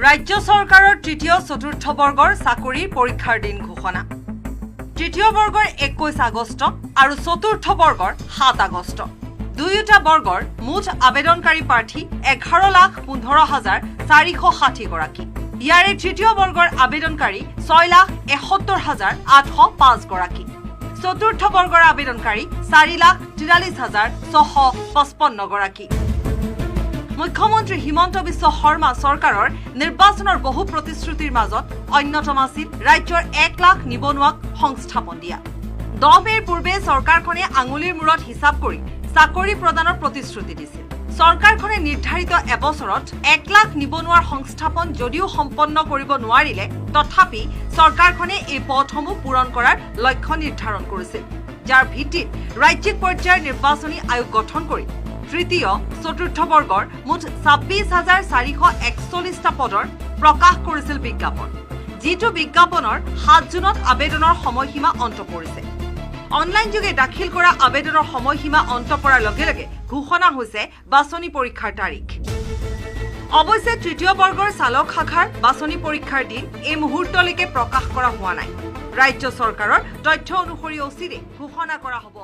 ৰাজ্য চৰকাৰৰ তৃতীয় চতুৰ্থ বৰ্গৰ চাকৰিৰ পৰীক্ষাৰ দিন ঘোষণা। তৃতীয় বৰ্গৰ 21 আগষ্ট আৰু চতুৰ্থ বৰ্গৰ 7 আগষ্ট। দুয়োটা বৰ্গৰ মুঠ আবেদনকাৰী প্ৰাৰ্থী 11,15,460 গৰাকী। ইয়াৰে তৃতীয় বৰ্গৰ আবেদনকাৰী 6,71,805 গৰাকী। চতুৰ্থ বৰ্গৰ আবেদনকাৰী 4,43,655 গৰাকী। মুখ্যমন্ত্ৰী হিমন্ত বিশ্ব শৰ্মা চৰকাৰৰ নিৰ্বাচনৰ বহু প্ৰতিশ্ৰুতিৰ মাজত অন্যতম আছিল ৰাজ্যৰ 1 লাখ নিবনুৱাক সংস্থাপন দিয়া। 10 মেৰ পূৰ্বে চৰকাৰখনে আঙুলিৰ মূৰত হিচাপ কৰি চাকৰি প্ৰদানৰ প্ৰতিশ্ৰুতি দিছিল। চৰকাৰখনে নিৰ্ধাৰিত এবছৰত 1 লাখ নিবনুৱাৰ সংস্থাপন যদিও সম্পন্ন কৰিব নোৱাৰিলে, তথাপি চৰকাৰখনে এই পথসমূহ পূৰণ কৰাৰ লক্ষ্য নিৰ্ধাৰণ কৰিছিল, যাৰ ভিত্তিত ৰাজ্যিক পৰ্যায়ৰ নিৰ্বাচনী আয়োগ গঠন কৰি তৃতীয় চতুৰ্থ বৰ্গৰ মুঠ 26,441টা পদৰ প্ৰকাশ কৰিছিল বিজ্ঞাপন, যিটো বিজ্ঞাপনৰ 7 জুনত আবেদনৰ সময়সীমা অন্ত পৰিছে। অনলাইন যোগে দাখিল কৰা আবেদনৰ সময়সীমা অন্ত পৰাৰ লগে লগে ঘোষণা হৈছে বাছনি পৰীক্ষাৰ তাৰিখ। অৱশ্যে তৃতীয় বৰ্গৰ চালক শাখাৰ বাছনি পৰীক্ষাৰ দিন এই মুহূৰ্তলৈকে প্ৰকাশ কৰা হোৱা নাই। ৰাজ্য চৰকাৰৰ তথ্য অনুসৰি অচিৰে ঘোষণা কৰা হ'ব।